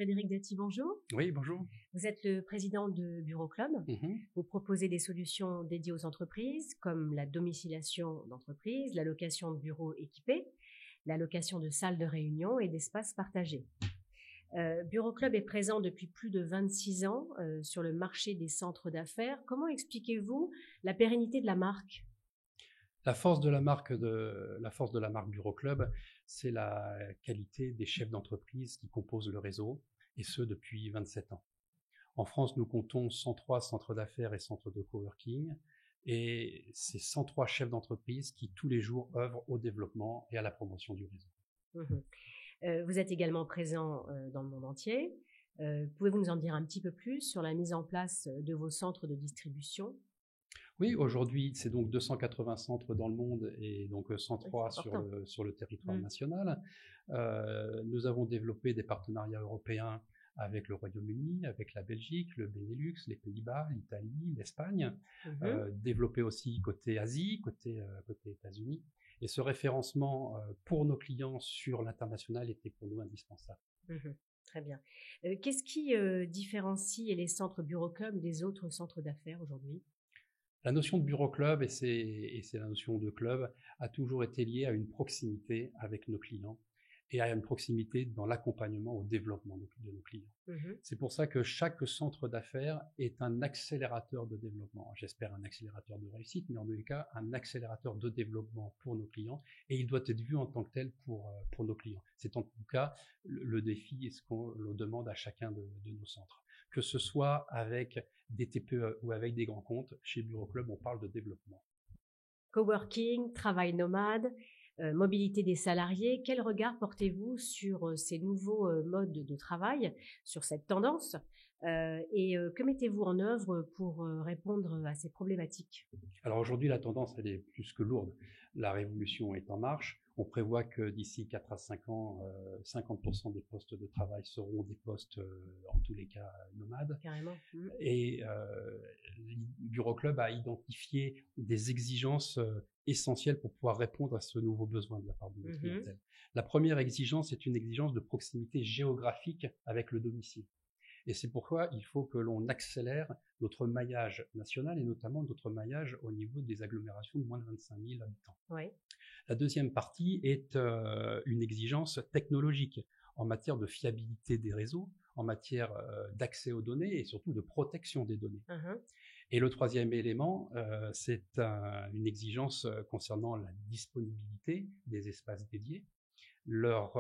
Frédéric Dati, bonjour. Oui, bonjour. Vous êtes le président de Bureau Club. Vous proposez des solutions dédiées aux entreprises comme la domiciliation d'entreprise, la location de bureaux équipés, la location de salles de réunion et d'espaces partagés. Bureau Club est présent depuis plus de 26 ans sur le marché des centres d'affaires. Comment expliquez-vous la pérennité de la marque ? La force de la marque Bureau Club, c'est la qualité des chefs d'entreprise qui composent le réseau, et ce depuis 27 ans. En France, nous comptons 103 centres d'affaires et centres de coworking, et c'est 103 chefs d'entreprise qui tous les jours œuvrent au développement et à la promotion du réseau. Vous êtes également présent dans le monde entier. Pouvez-vous nous en dire un petit peu plus sur la mise en place de vos centres de distribution ? Oui, aujourd'hui, c'est donc 280 centres dans le monde et donc 103 sur le territoire national. Nous avons développé des partenariats européens avec le Royaume-Uni, avec la Belgique, le Benelux, les Pays-Bas, l'Italie, l'Espagne. Développé aussi côté Asie, côté États-Unis. Et ce référencement pour nos clients sur l'international était pour nous indispensable. Très bien. Qu'est-ce qui différencie les centres Bureau Club des autres centres d'affaires aujourd'hui ? La notion de bureau club, et c'est la notion de club, a toujours été liée à une proximité avec nos clients et à une proximité dans l'accompagnement au développement de nos clients. C'est pour ça que chaque centre d'affaires est un accélérateur de développement. J'espère un accélérateur de réussite, mais en tous les cas, un accélérateur de développement pour nos clients, et il doit être vu en tant que tel pour nos clients. C'est en tout cas le défi et ce qu'on demande à chacun de nos centres. Que ce soit avec des TPE ou avec des grands comptes, chez Bureau Club, on parle de développement. Coworking, travail nomade, mobilité des salariés, quel regard portez-vous sur ces nouveaux modes de travail, sur cette tendance et que mettez-vous en œuvre pour répondre à ces problématiques ? Alors aujourd'hui, la tendance, elle est plus que lourde. La révolution est en marche. On prévoit que d'ici 4 à 5 ans, 50% des postes de travail seront des postes, en tous les cas, nomades. Carrément. Et Bureau Club a identifié des exigences essentielles pour pouvoir répondre à ce nouveau besoin de la part de notre clientèle. La première exigence est une exigence de proximité géographique avec le domicile. Et c'est pourquoi il faut que l'on accélère notre maillage national et notamment notre maillage au niveau des agglomérations de moins de 25 000 habitants. Oui. La deuxième partie est une exigence technologique en matière de fiabilité des réseaux, en matière d'accès aux données et surtout de protection des données. Et le troisième élément, c'est une exigence concernant la disponibilité des espaces dédiés, leur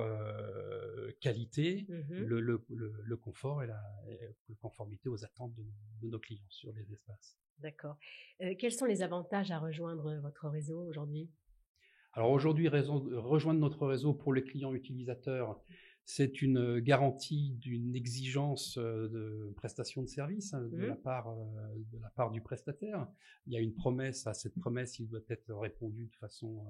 qualité, le confort et la conformité aux attentes de nos clients sur les espaces. D'accord. Quels sont les avantages à rejoindre votre réseau aujourd'hui ? Alors aujourd'hui, rejoindre notre réseau pour les clients utilisateurs, c'est une garantie d'une exigence de prestation de service de la part du prestataire. Il y a une promesse, à cette promesse, il doit être répondu de façon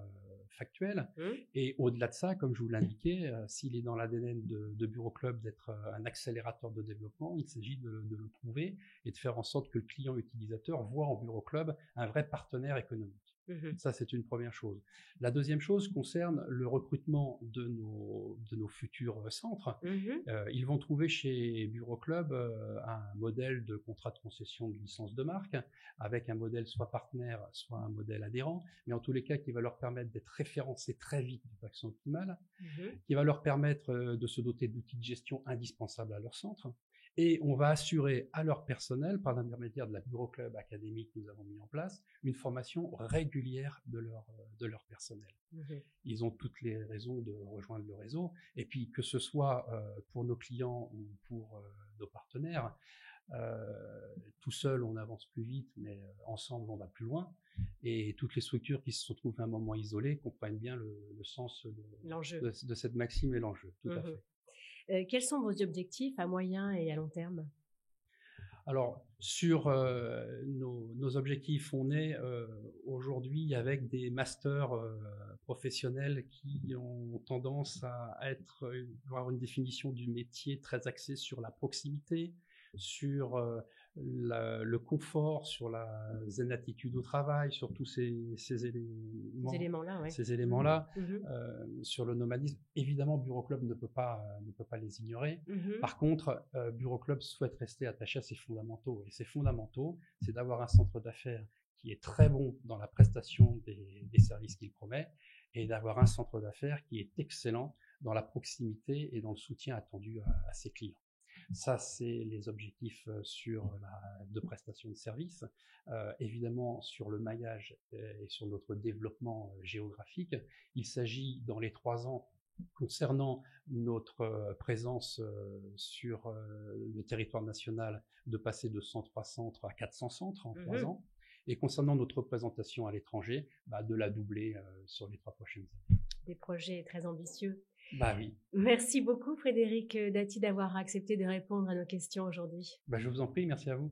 factuelle. Et au-delà de ça, comme je vous l'indiquais, s'il est dans l'ADN de Bureau Club d'être un accélérateur de développement, il s'agit de le prouver et de faire en sorte que le client utilisateur voit en Bureau Club un vrai partenaire économique. Ça, c'est une première chose. La deuxième chose concerne le recrutement de nos futurs centres. Ils vont trouver chez Bureau Club un modèle de contrat de concession de licence de marque, avec un modèle soit partenaire, soit un modèle adhérent, mais en tous les cas qui va leur permettre d'être référencés très vite de façon optimale, qui va leur permettre de se doter d'outils de gestion indispensables à leur centre. Et on va assurer à leur personnel, par l'intermédiaire de la Bureau Club Academy que nous avons mis en place, une formation régulière de leur personnel. Ils ont toutes les raisons de rejoindre le réseau. Et puis que ce soit pour nos clients ou pour nos partenaires, tout seul on avance plus vite, mais ensemble on va plus loin. Et toutes les structures qui se retrouvent à un moment isolées comprennent bien le sens de cette maxime et l'enjeu. Tout à fait. Quels sont vos objectifs à moyen et à long terme ? Alors, sur nos objectifs, on est aujourd'hui avec des masters professionnels qui ont tendance à avoir une définition du métier très axée sur la proximité, sur le confort, sur la zen attitude au travail, sur tous ces éléments-là, sur le nomadisme. Évidemment, Bureau Club ne peut pas les ignorer. Par contre, Bureau Club souhaite rester attaché à ses fondamentaux. Et ses fondamentaux, c'est d'avoir un centre d'affaires qui est très bon dans la prestation des services qu'il promet, et d'avoir un centre d'affaires qui est excellent dans la proximité et dans le soutien attendu à ses clients. Ça, c'est les objectifs de prestation de services. Évidemment, sur le maillage et sur notre développement géographique, il s'agit dans les 3 ans, concernant notre présence sur le territoire national, de passer de 103 centres à 400 centres en 3 ans. Et concernant notre représentation à l'étranger, de la doubler sur les 3 prochaines années. Des projets très ambitieux. Oui. Merci beaucoup Frédéric Daty d'avoir accepté de répondre à nos questions aujourd'hui. Je vous en prie, merci à vous.